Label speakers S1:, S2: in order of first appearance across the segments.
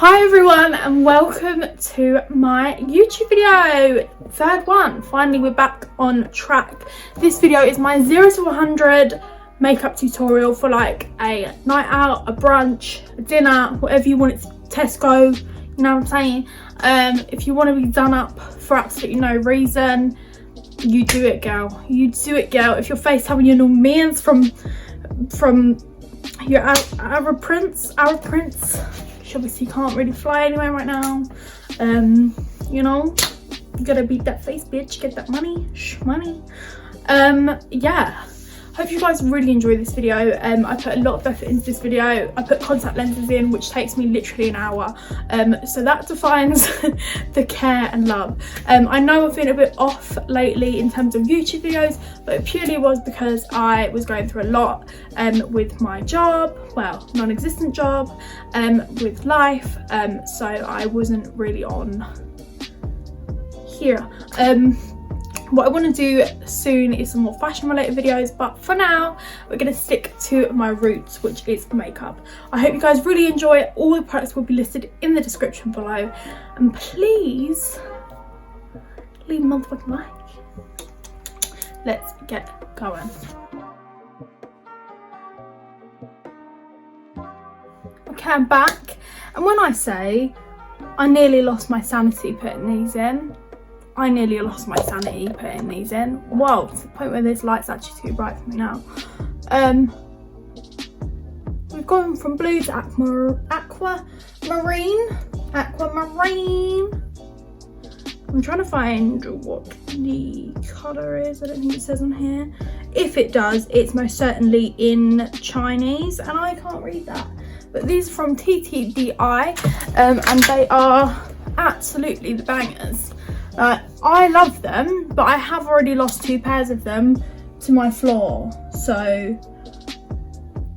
S1: Hi everyone and welcome to my YouTube video, third one. Finally we're back on track. This video is my 0 to 100 makeup tutorial for like a night out, a brunch, a dinner, whatever you want. It's Tesco, you know what I'm saying? If you want to be done up for absolutely no reason, you do it, girl. You do it, girl. If you're FaceTiming your normal mans from your Arab Prince, obviously can't really fly anywhere right now. You know, you gotta beat that face, bitch, get that money. Yeah, hope you guys really enjoy this video. I put a lot of effort into this video. I put contact lenses in, which takes me literally an hour, so that defines the care and love. I know I've been a bit off lately in terms of YouTube videos, but it purely was because I was going through a lot with my job, well, non-existent job, with life, so I wasn't really on here. What I want to do soon is some more fashion related videos, but for now we're going to stick to my roots, which is makeup. I hope you guys really enjoy it. All the products will be listed in the description below, and please leave a motherfucking like. Let's get going. Okay, I'm back, and when I say I nearly lost my sanity putting these in, I nearly lost my sanity putting these in. Whoa, to the point where this light's actually too bright for me now. We've gone from blue to aquamarine. I'm trying to find what the colour is. I don't think it says on here. If it does, it's most certainly in Chinese, and I can't read that. But these are from TTDI, and they are absolutely the bangers. I love them, but I have already lost 2 pairs of them to my floor, so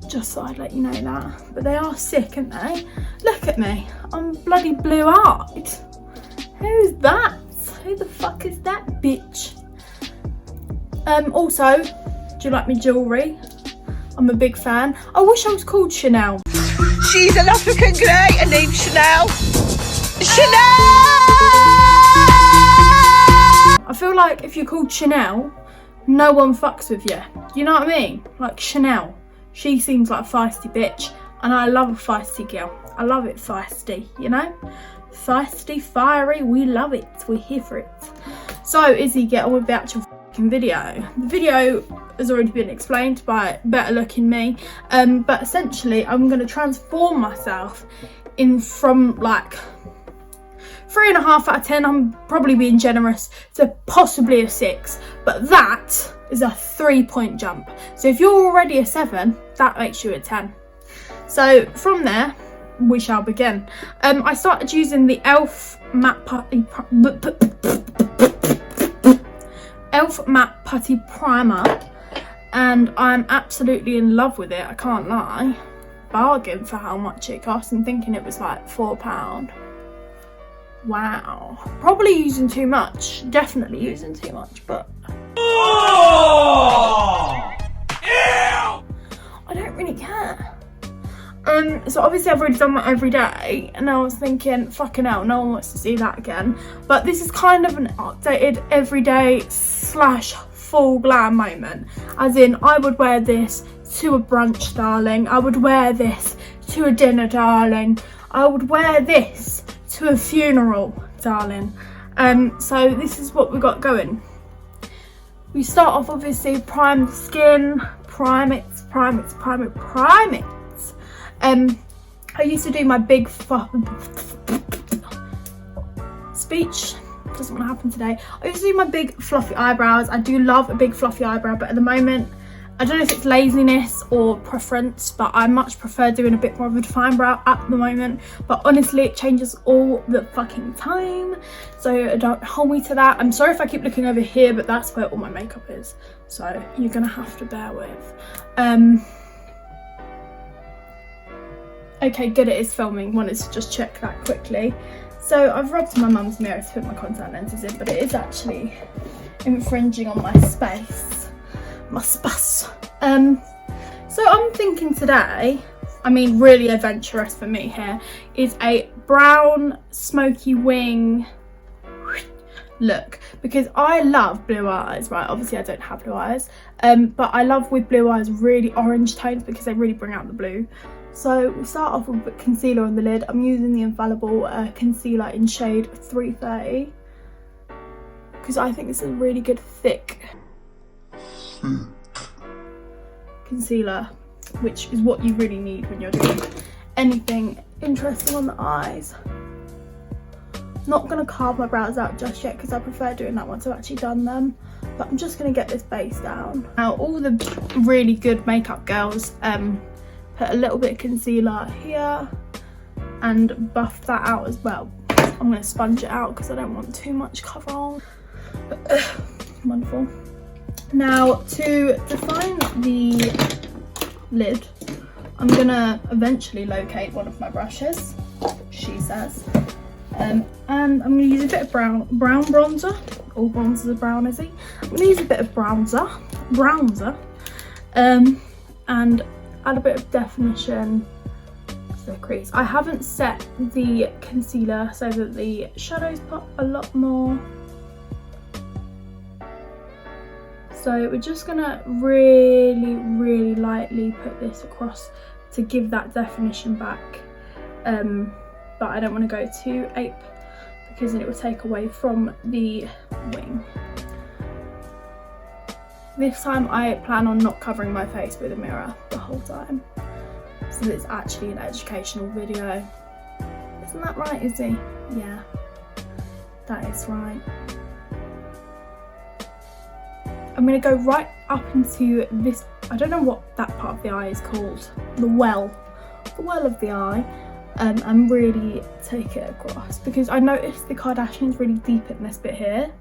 S1: just thought I'd let you know that. But they are sick, aren't they? Look at me, I'm bloody blue-eyed. Who's that? Who the fuck is that bitch? Also, do you like my jewellery? I'm a big fan. I wish I was called Chanel.
S2: She's an African grey and named Chanel. Chanel!
S1: I feel like if you're called Chanel, no one fucks with you. You know what I mean? Like Chanel. She seems like a feisty bitch, and I love a feisty girl. I love it feisty, you know? Feisty, fiery, we love it. We're here for it. So, Izzy, get on with the actual fucking video. The video has already been explained by Better Looking Me, but essentially I'm going to transform myself in from like 3.5 out of 10, I'm probably being generous, to possibly a 6, but that is a 3-point jump. So if you're already a 7, that makes you a 10. So from there, we shall begin. I started using the Elf Matte Putty Primer, and I'm absolutely in love with it, I can't lie. Bargain for how much it cost. I'm thinking it was like £4. Wow, probably using too much, definitely using too much, but I don't really care. So obviously I've already done that every day, and I was thinking, fucking hell, no one wants to see that again. But this is kind of an updated everyday / full glam moment, as in I would wear this to a brunch, darling. I would wear this to a dinner, darling. I would wear this to a funeral, darling. So this is what we got going. We start off, obviously, prime the skin, prime it. I used to do my big speech, doesn't want to happen today. I used to do my big fluffy eyebrows. I do love a big fluffy eyebrow, but at the moment, I don't know if it's laziness or preference, but I much prefer doing a bit more of a defined brow at the moment. But honestly, it changes all the fucking time, so don't hold me to that. I'm sorry if I keep looking over here, but that's where all my makeup is, so you're gonna have to bear with. Okay, good, it is filming. Wanted to just check that quickly. So I've rubbed my mum's mirror to put my contact lenses in, but it is actually infringing on my space. So I'm thinking today I mean really adventurous for me here, is a brown smoky wing look, because I love blue eyes, right? Obviously I don't have blue eyes, but I love with blue eyes really orange tones because they really bring out the blue. So we start off with concealer on the lid. I'm using the Infallible concealer in shade 330 because I think this is a really good thick concealer, which is what you really need when you're doing anything interesting on the eyes. Not going to carve my brows out just yet because I prefer doing that once I've actually done them, but I'm just going to get this base down. Now all the really good makeup girls put a little bit of concealer here and buff that out as well. I'm going to sponge it out because I don't want too much cover on. Wonderful. Now to define the lid, I'm going to eventually locate one of my brushes, she says. And I'm going to use a bit of brown bronzer. All bronzers are brown, is he? I'm going to use a bit of bronzer, and add a bit of definition to the crease. I haven't set the concealer so that the shadows pop a lot more. So we're just going to really lightly put this across to give that definition back. But I don't want to go too ape because then it will take away from the wing. This time I plan on not covering my face with a mirror the whole time, so it's actually an educational video. Isn't that right, Izzy? Yeah, that is right. I'm going to go right up into this, I don't know what that part of the eye is called, the well of the eye. And really take it across because I noticed the Kardashians really deepen this bit here.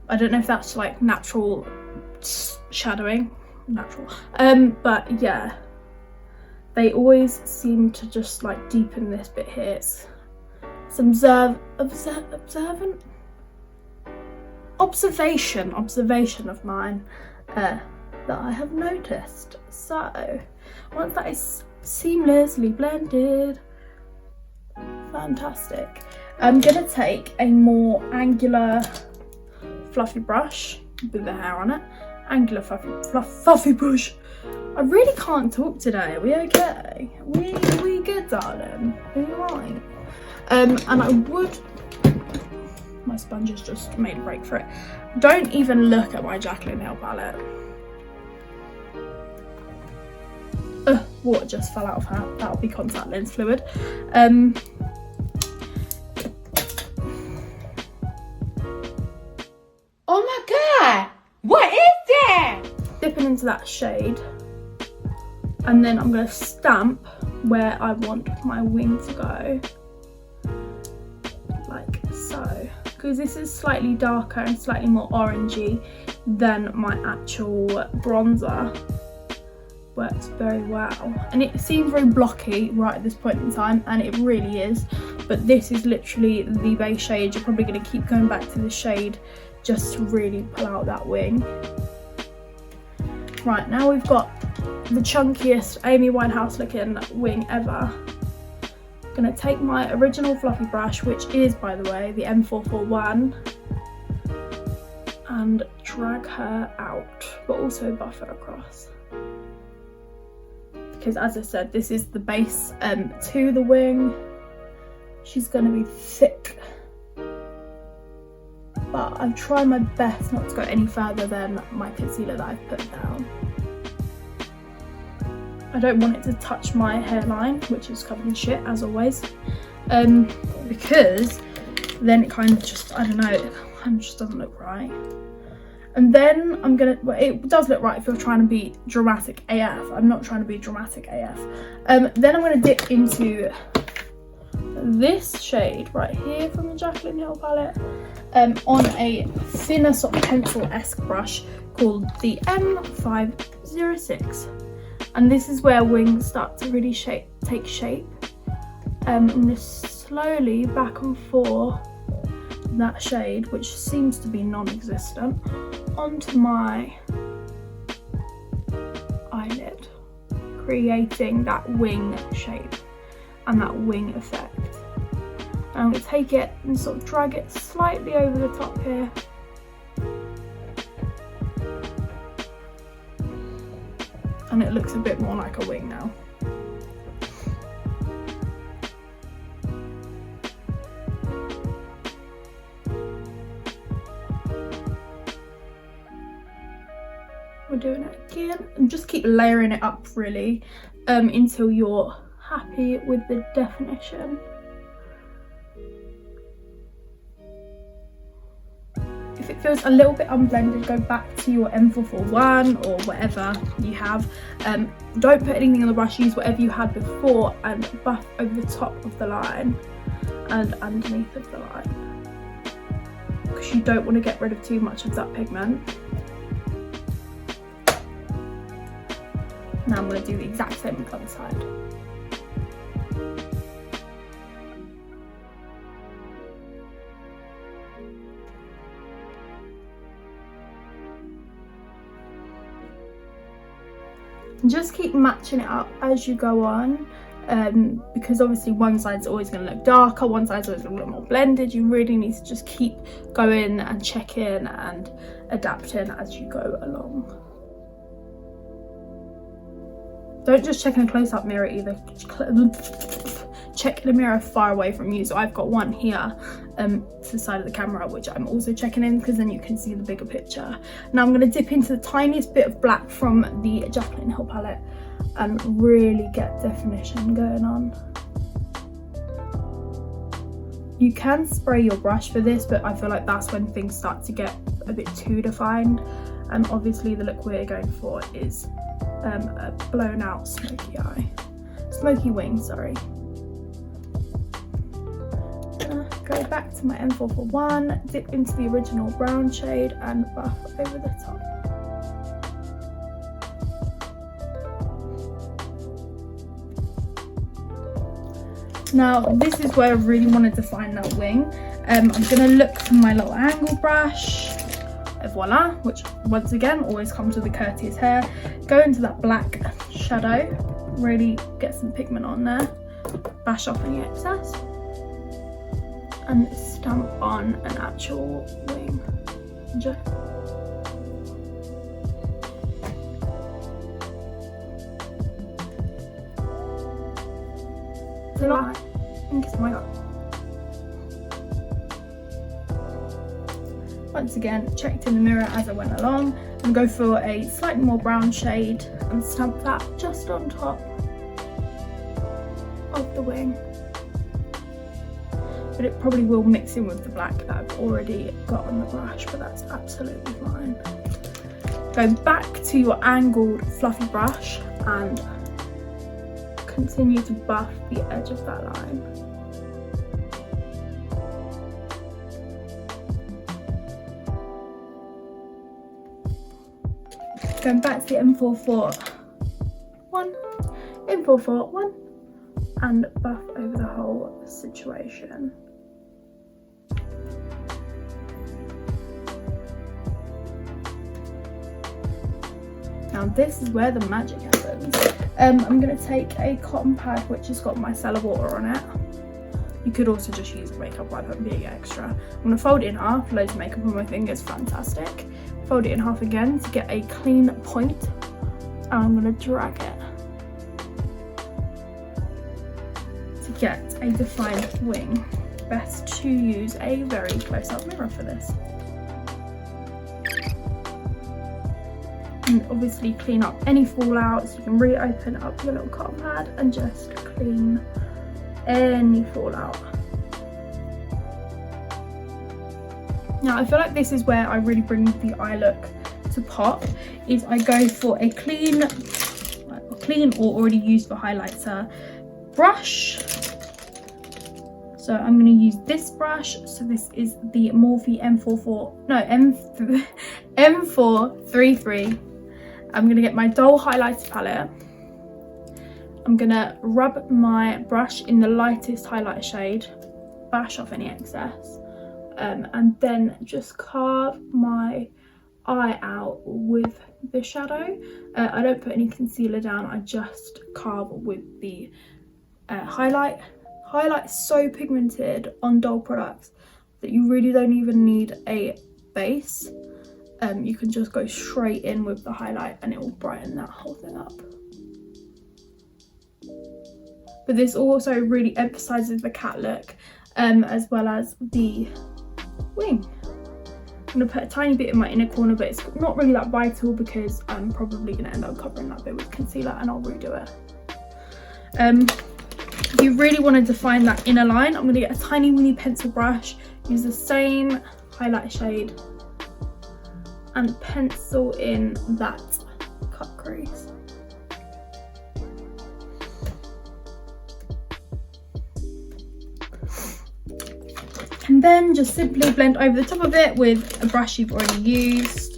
S1: I don't know if that's like natural shadowing, but yeah, they always seem to just like deepen this bit here. It's some observation of mine that I have noticed. So once that is seamlessly blended, fantastic. I'm gonna take a more angular fluffy brush with the hair on it. Angular fluffy brush. I really can't talk today. Are we okay? We good, darling? Are you right? And I would, my sponge has just made a break for it. Don't even look at my Jaclyn nail palette. Water just fell out of her. That'll be contact lens fluid.
S2: Oh my god! What is that?
S1: Dipping into that shade, and then I'm going to stamp where I want my wing to go, like so, because this is slightly darker and slightly more orangey than my actual bronzer. Works very well, and it seems very blocky right at this point in time, and it really is, but this is literally the base shade. You're probably going to keep going back to the shade just to really pull out that wing. Right, now we've got the chunkiest Amy Winehouse looking wing ever. I'm going to take my original fluffy brush, which is, by the way, the M441, and drag her out, but also buff her across. Because as I said, this is the base to the wing. She's going to be thick, but I've tried my best not to go any further than my concealer that I've put down. I don't want it to touch my hairline, which is covered in shit as always, because then it kind of just, I don't know, it kind of just doesn't look right. And then I'm gonna, well, it does look right if you're trying to be dramatic AF. I'm not trying to be dramatic AF. Then I'm gonna dip into this shade right here from the Jaclyn Hill palette on a thinner sort of pencil-esque brush called the M506. And this is where wings start to really take shape. I'm just slowly back and forth that shade, which seems to be non-existent, onto my eyelid creating that wing shape and that wing effect. And I'm going to take it and sort of drag it slightly over the top here. And it looks a bit more like a wing now. We're doing it again, and just keep layering it up really until you're happy with the definition. If it feels a little bit unblended, go back to your M441 or whatever you have. Don't put anything on the brush, use whatever you had before and buff over the top of the line and underneath of the line, because you don't want to get rid of too much of that pigment. Now I'm going to do the exact same with the other side. And just keep matching it up as you go on, because obviously one side's always going to look darker, one side's always going to look more blended. You really need to just keep going and checking and adapting as you go along. Don't just check in a close-up mirror either, check in a mirror far away from you. So I've got one here to the side of the camera, which I'm also checking in, because then you can see the bigger picture. Now I'm going to dip into the tiniest bit of black from the Jeffree Hill palette and really get definition going on. You can spray your brush for this, but I feel like that's when things start to get a bit too defined. And obviously the look we're going for is a blown out smoky wing, sorry. Go back to my M441, dip into the original brown shade and buff over the top. Now this is where I really want to define that wing. I'm going to look for my little angle brush. Voila, which once again always comes with a courteous hair. Go into that black shadow, really get some pigment on there, bash off any excess, and stamp on an actual wing. I think it's my Once again, checked in the mirror as I went along, and go for a slightly more brown shade and stamp that just on top of the wing. But it probably will mix in with the black that I've already got on the brush, but that's absolutely fine. Go back to your angled fluffy brush and continue to buff the edge of that line. Going back to the M441 and buff over the whole situation. Now this is where the magic happens. I'm going to take a cotton pad which has got micellar water on it. You could also just use a makeup wipe and being extra. I'm going to fold it in half, loads of makeup on my fingers, fantastic. Fold it in half again to get a clean point, and I'm going to drag it to get a defined wing. Best to use a very close-up mirror for this. And obviously clean up any fallouts. You can reopen up your little cotton pad and just clean any fallout. Now I feel like this is where I really bring the eye look to pop, is I go for a clean or already used for highlighter brush. So I'm going to use this brush. So this is the Morphe M433. I'm going to get my Doll highlighter palette. I'm going to rub my brush in the lightest highlighter shade, bash off any excess, and then just carve my eye out with this shadow. I don't put any concealer down, I just carve with the highlight. Highlight's so pigmented on doll products that you really don't even need a base. You can just go straight in with the highlight and it will brighten that whole thing up. But this also really emphasises the cat look, as well as the wing. I'm going to put a tiny bit in my inner corner, but it's not really that vital because I'm probably going to end up covering that bit with concealer and I'll redo it. If you really want to define that inner line, I'm going to get a tiny mini pencil brush, use the same highlight shade and pencil in that cut crease. And then just simply blend over the top of it with a brush you've already used,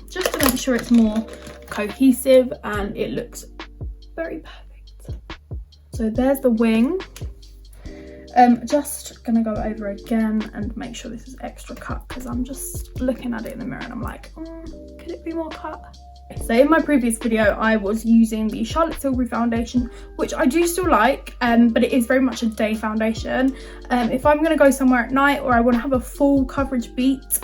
S1: just to make sure it's more cohesive and it looks very perfect. So there's the wing. Just gonna go over again and make sure this is extra cut because I'm just looking at it in the mirror and I'm like, could it be more cut? So in my previous video I was using the Charlotte Tilbury foundation, which I do still like, but it is very much a day foundation. If I'm going to go somewhere at night or I want to have a full coverage beat,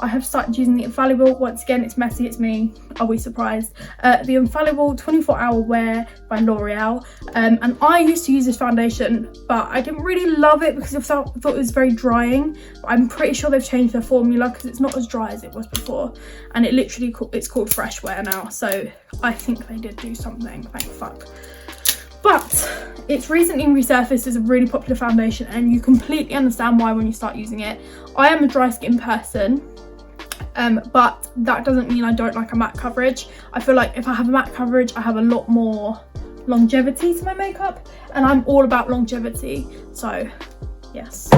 S1: I have started using the Infallible. Once again, it's messy, it's me, are we surprised? The Infallible 24-hour wear by Loreal. And I used to use this foundation, but I didn't really love it because I thought it was very drying. But I'm pretty sure they've changed their formula because it's not as dry as it was before. And it literally, it's called Fresh Wear now. So I think they did do something, thank fuck. But it's recently resurfaced as a really popular foundation and you completely understand why when you start using it. I am a dry skin person. But that doesn't mean I don't like a matte coverage. I feel like if I have a matte coverage, I have a lot more longevity to my makeup, and I'm all about longevity. So yes,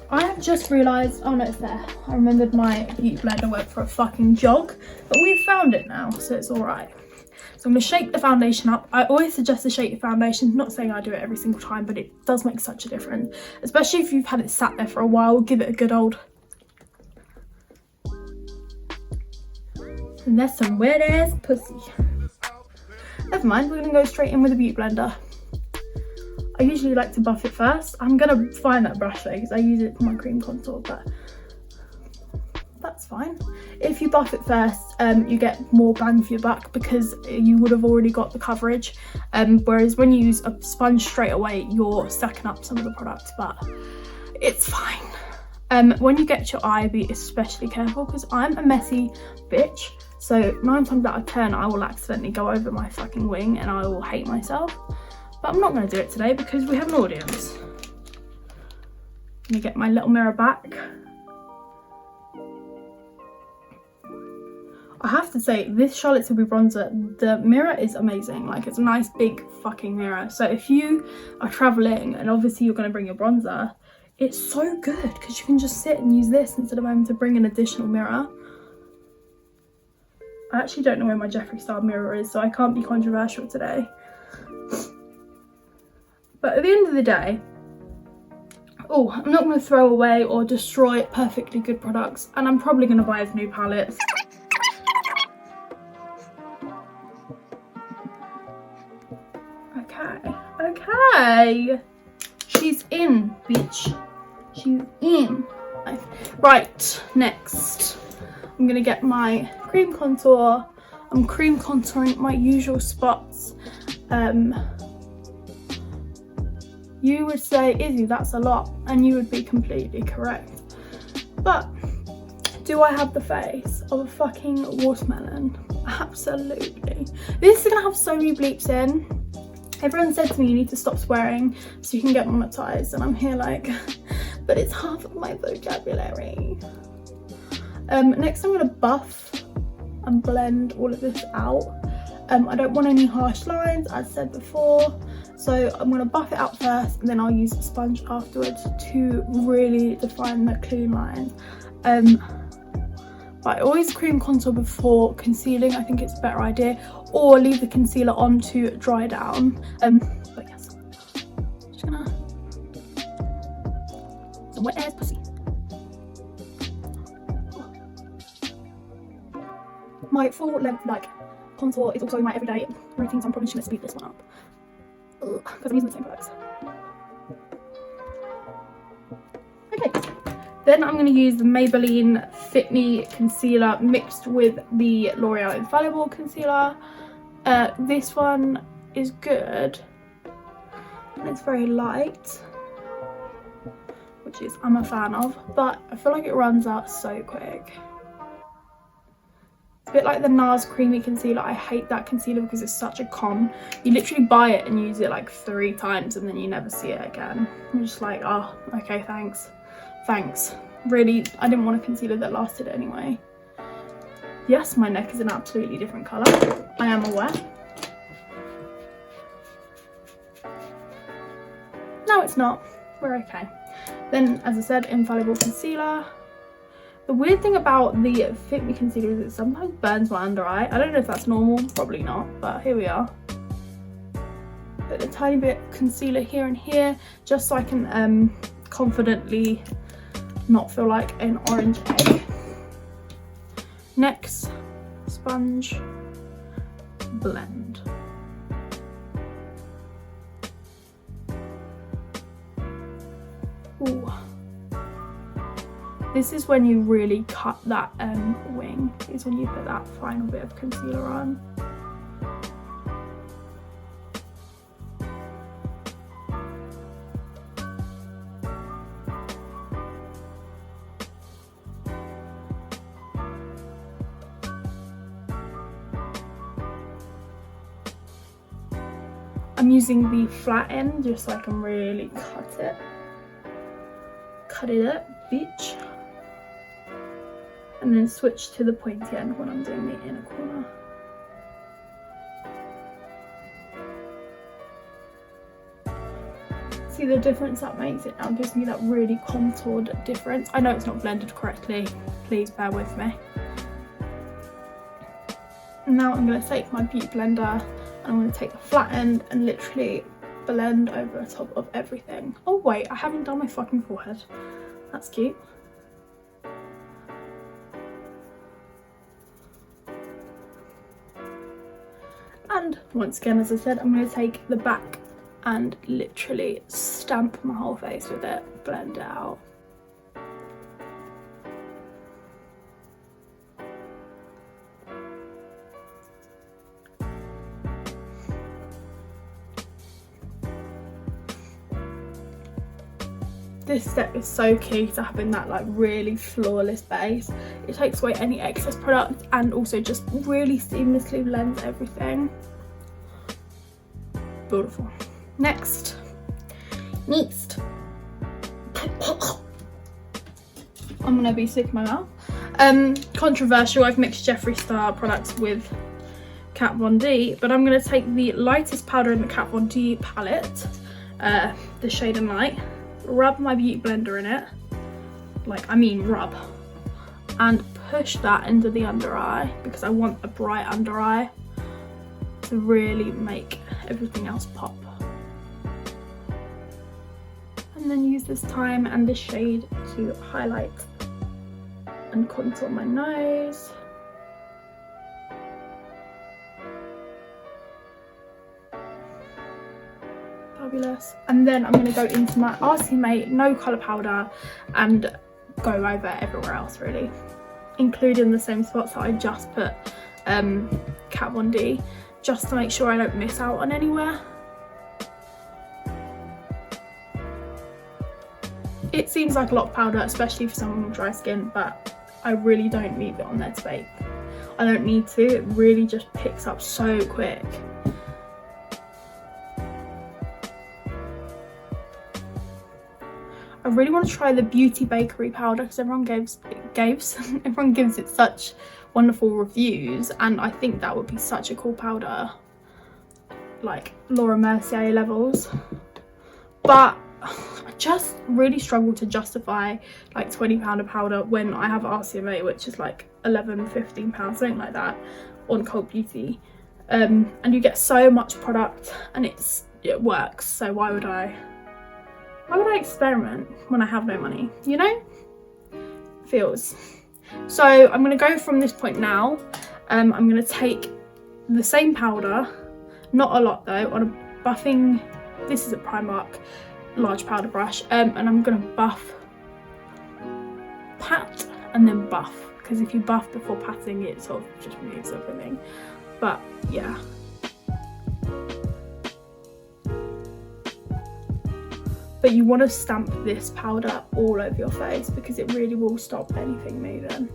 S1: I have just realised, oh no, it's there. I remembered my beauty blender went for a fucking jog, but we've found it now, so it's all right. So I'm going to shake the foundation up. I always suggest to shake the foundation, not saying I do it every single time, but it does make such a difference, especially if you've had it sat there for a while. Give it a good old. And there's some wet ass pussy. Never mind, we're gonna go straight in with a beauty blender. I usually like to buff it first. I'm gonna find that brush though because I use it for my cream contour, but that's fine. If you buff it first, you get more bang for your buck because you would have already got the coverage. Whereas when you use a sponge straight away, you're sucking up some of the product, but it's fine. When you get to your eye, be especially careful because I'm a messy bitch. So 9 times out of 10, I will accidentally go over my fucking wing and I will hate myself. But I'm not going to do it today because we have an audience. Let me get my little mirror back. I have to say, this Charlotte Tilbury bronzer, the mirror is amazing. Like, it's a nice big fucking mirror. So if you are travelling and obviously you're going to bring your bronzer, it's so good because you can just sit and use this instead of having to bring an additional mirror. I actually don't know where my Jeffree style mirror is, so I can't be controversial today. But at the end of the day, I'm not going to throw away or destroy perfectly good products, and I'm probably going to buy his new palettes. Okay. She's in, bitch. She's in. Right, next. I'm going to get my cream contour. I'm cream contouring my usual spots. You would say, Izzy, that's a lot, and you would be completely correct. But do I have the face of a fucking watermelon? Absolutely. This is going to have so many bleeps in. Everyone said to me you need to stop swearing so you can get monetized, and I'm here like, but it's half of my vocabulary. Next I'm going to buff and blend all of this out. I don't want any harsh lines, as said before, so I'm going to buff it out first and then I'll use a sponge afterwards to really define the clean lines. But I always cream contour before concealing. I think it's a better idea, or leave the concealer on to dry down. But yes, just gonna some wet ass pussy. My full length like contour is also my everyday routine, so I'm probably just going to speed this one up because I'm using the same products. Okay, then I'm going to use the Maybelline Fit Me Concealer mixed with the L'Oreal Infallible Concealer. This one is good and it's very light, which is I'm a fan of, but I feel like it runs out so quick. It's a bit like the NARS Creamy Concealer. I hate that concealer because it's such a con. You literally buy it and use it like 3 times and then you never see it again. I'm just like, oh, okay, thanks. Really, I didn't want a concealer that lasted anyway. Yes, my neck is an absolutely different colour. I am aware. No, it's not. We're okay. Then, as I said, Infallible Concealer. The weird thing about the Fit Me Concealer is it sometimes burns my under eye. I don't know if that's normal, probably not, but here we are. Put a tiny bit of concealer here and here, just so I can confidently not feel like an orange egg. Next, sponge, blend. Ooh. This is when you really cut that wing, is when you put that final bit of concealer on. I'm using the flat end just so I can really cut it. Cut it up, bitch. And then switch to the pointy end when I'm doing the inner corner. See the difference that makes? It now gives me that really contoured difference. I know it's not blended correctly, please bear with me. And now I'm going to take my beauty blender and I'm going to take the flat end and literally blend over the top of everything. Oh wait, I haven't done my fucking forehead. That's cute. And once again, as I said, I'm going to take the back and literally stamp my whole face with it, blend it out. This step is so key to having that like really flawless base. It takes away any excess product and also just really seamlessly blends everything. Beautiful. Next. I'm gonna be sick in my mouth. Controversial, I've mixed Jeffree Star products with Kat Von D, but I'm gonna take the lightest powder in the Kat Von D palette, the shade and light, rub my beauty blender in it, rub, and push that into the under eye because I want a bright under eye to really make everything else pop. And then use this time and this shade to highlight and contour my nose. Fabulous. And then I'm going to go into my RCMA no colour powder and go over everywhere else really, including the same spots that I just put Kat Von D, just to make sure I don't miss out on anywhere. It seems like a lot of powder, especially for someone with dry skin, but I really don't leave it on there to bake. I don't need to, it really just picks up so quick. I really want to try the Beauty Bakery powder because everyone gives it such wonderful reviews, and I think that would be such a cool powder, like Laura Mercier levels. But I just really struggle to justify like £20 of powder when I have RCMA, which is like £11-15, something like that, on Cult Beauty, and you get so much product and it works. So why would I experiment when I have no money, you know? Feels. So I'm going to go from this point now I'm going to take the same powder, not a lot though, on a buffing, this is a Primark large powder brush, and I'm going to buff, pat, and then buff, because if you buff before patting it sort of just removes everything. But yeah. But you want to stamp this powder all over your face because it really will stop anything moving.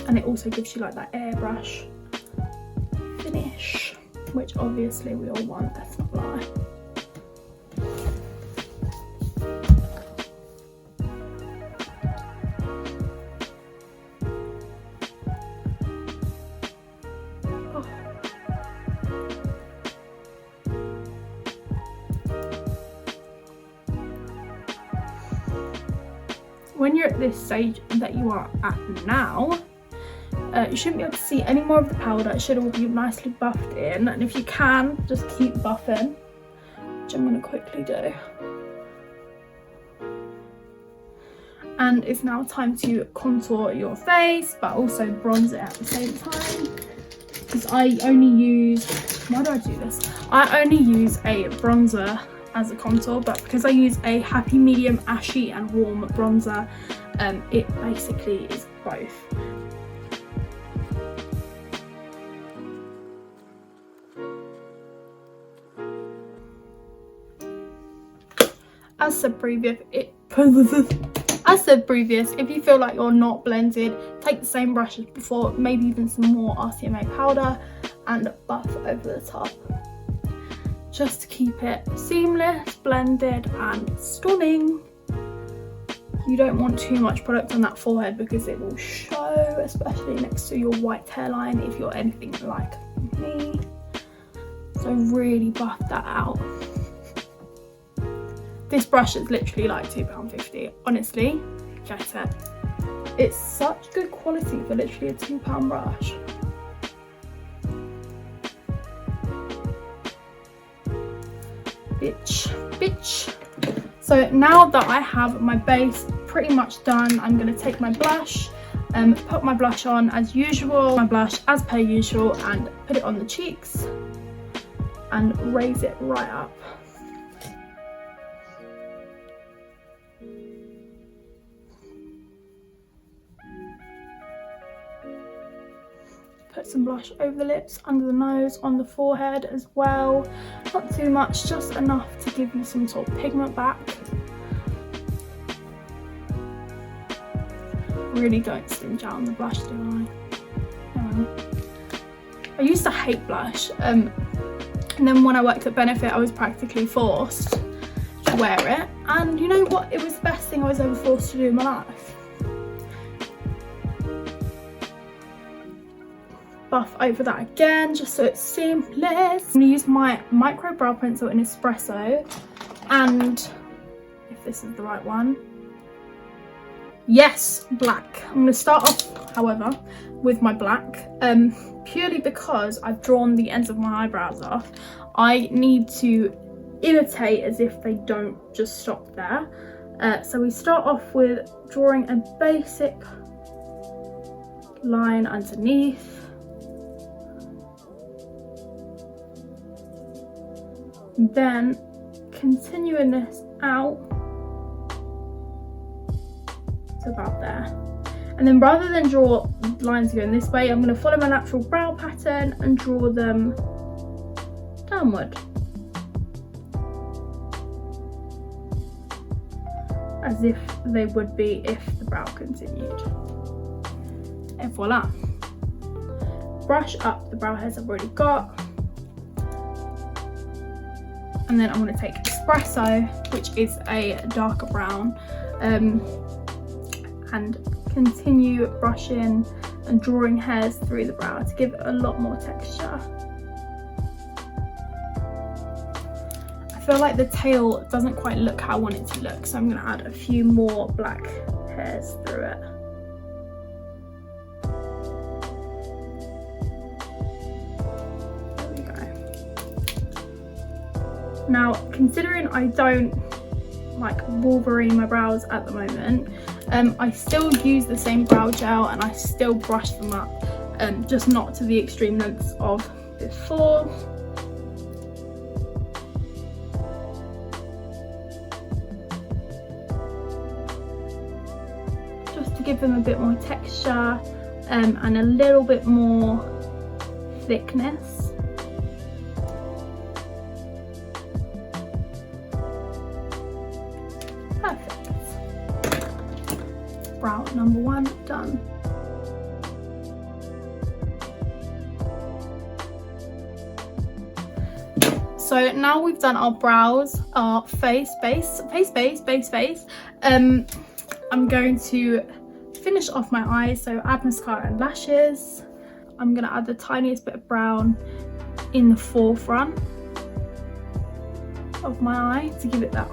S1: And it also gives you like that airbrush finish, which obviously we all want, let's not lie. When you're at this stage that you are at now, you shouldn't be able to see any more of the powder. It should all be nicely buffed in, and if you can, just keep buffing, which I'm going to quickly do. And it's now time to contour your face, but also bronze it at the same time. Because I only use, why do I do this? I only use a bronzer as a contour, but because I use a happy medium ashy and warm bronzer, it basically is both. As said previous, if you feel like you're not blended, take the same brush as before, maybe even some more RCMA powder, and buff over the top. Just to keep it seamless, blended, and stunning. You don't want too much product on that forehead because it will show, especially next to your white hairline if you're anything like me. So really buff that out. This brush is literally like £2.50. Honestly, get it. It's such good quality for literally a £2 brush. Bitch. So now that I have my base pretty much done, I'm going to take my blush, put my blush on as usual, my blush as per usual, and put it on the cheeks and raise it right up. Put some blush over the lips, under the nose, on the forehead as well. Not too much, just enough to give you some sort of pigment back. Really don't stinge out on the blush, do I? I used to hate blush, and then when I worked at Benefit, I was practically forced to wear it. And you know what? It was the best thing I was ever forced to do in my life. Buff over that again, just so it's seamless. I'm going to use my micro brow pencil in Expresso, and if this is the right one, yes, black. I'm going to start off, however, with my black, purely because I've drawn the ends of my eyebrows off. I need to imitate as if they don't just stop there. So we start off with drawing a basic line underneath. Then continuing this out to about there, and then rather than draw lines going this way, I'm going to follow my natural brow pattern and draw them downward as if they would be if the brow continued. And voila, brush up the brow hairs I've already got. And then I'm going to take Expresso, which is a darker brown, and continue brushing and drawing hairs through the brow to give it a lot more texture. I feel like the tail doesn't quite look how I want it to look, so I'm going to add a few more black hairs through it. Now, considering I don't like Wolverine my brows at the moment, I still use the same brow gel and I still brush them up, just not to the extreme lengths of before. Just to give them a bit more texture and a little bit more thickness. Perfect. Brow number 1 done. So now we've done our brows, our face base. I'm going to finish off my eyes, so add mascara and lashes. I'm going to add the tiniest bit of brown in the forefront of my eye to give it that.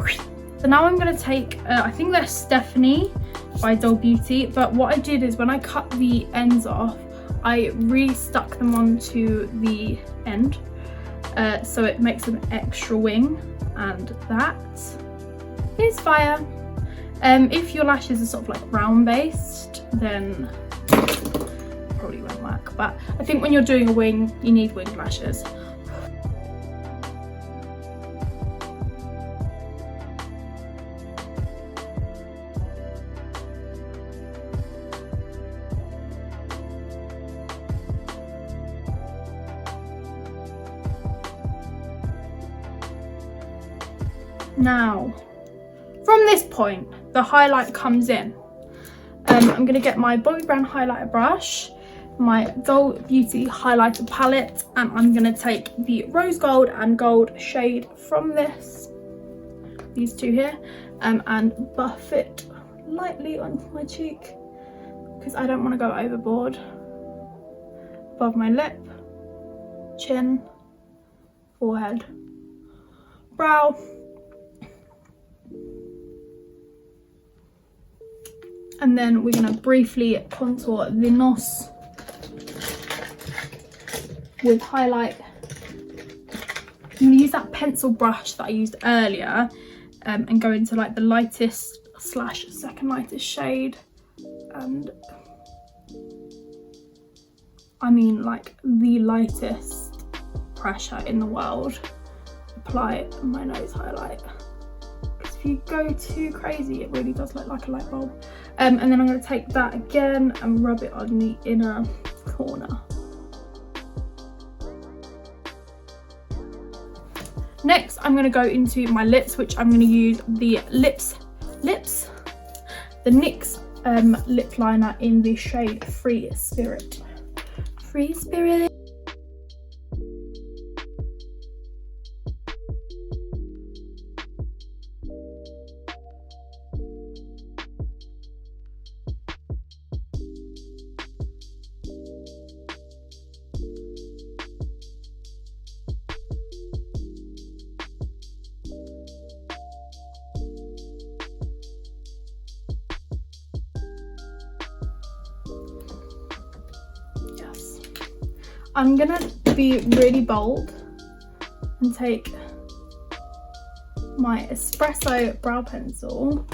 S1: So now I'm going to take, I think they're Stephanie by Doll Beauty, but what I did is when I cut the ends off, I re-stuck them onto the end, so it makes an extra wing, and that is fire. If your lashes are sort of like round based, then probably won't work, but I think when you're doing a wing, you need winged lashes. Now, from this point, the highlight comes in. I'm going to get my Bobbi Brown highlighter brush, my Doll Beauty highlighter palette, and I'm going to take the rose gold and gold shade from these two here, and buff it lightly onto my cheek because I don't want to go overboard. Above my lip, chin, forehead, brow. And then we're going to briefly contour the nose with highlight. I'm going to use that pencil brush that I used earlier and go into like the lightest / second lightest shade. And I mean like the lightest pressure in the world. Apply my nose highlight. Because if you go too crazy, it really does look like a light bulb. And then I'm going to take that again and rub it on the inner corner. Next, I'm going to go into my lips, which I'm going to use the the NYX lip liner in the shade Free Spirit. Free Spirit. I'm gonna be really bold and take my Expresso brow pencil,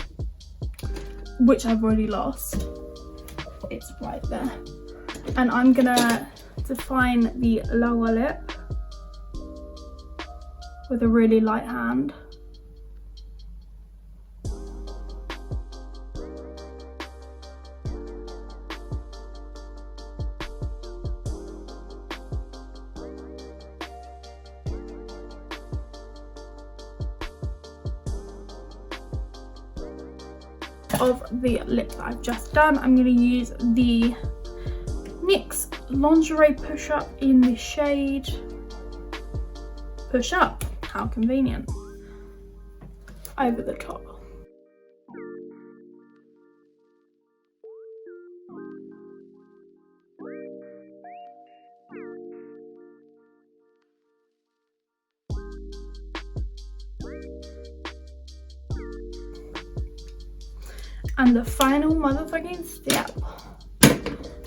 S1: which I've already lost. It's right there. And I'm gonna define the lower lip with a really light hand. Of the lip that I've just done, I'm going to use the NYX Lingerie Push Up in the shade Push Up. How convenient. Over the top. And the final motherfucking step,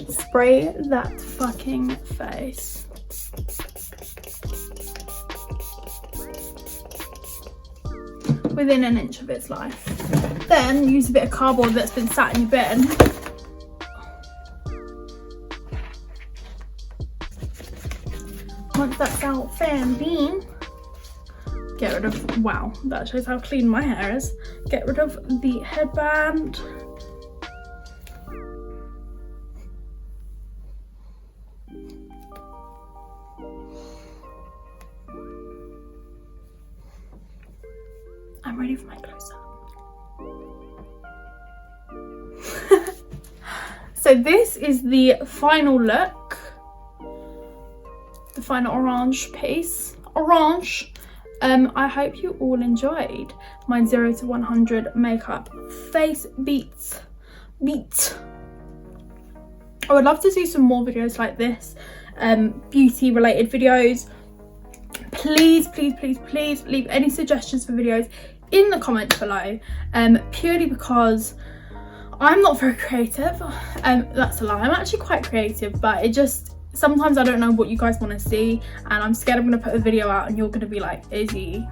S1: spray that fucking face. Within an inch of its life. then use a bit of cardboard that's been sat in your bed. Once that's out fanning, get rid of, wow, that shows how clean my hair is. Get rid of the headband. I'm ready for my close-up. So this is the final look. The final orange piece. Orange. I hope you all enjoyed my 0 to 100 makeup face beats. I would love to do some more videos like this, beauty related videos. Please leave any suggestions for videos in the comments below, purely because I'm not very creative. That's a lie, I'm actually quite creative, but it just, sometimes I don't know what you guys want to see, and I'm scared I'm going to put a video out and you're going to be like, Izzy,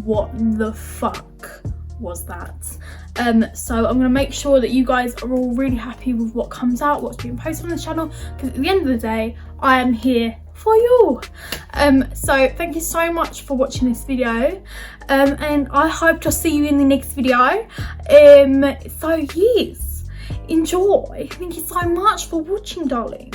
S1: what the fuck was that? So I'm going to make sure that you guys are all really happy with what comes out, what's being posted on the channel, because at the end of the day, I am here for you. So thank you so much for watching this video, and I hope to see you in the next video. So yes, enjoy. Thank you so much for watching, darling.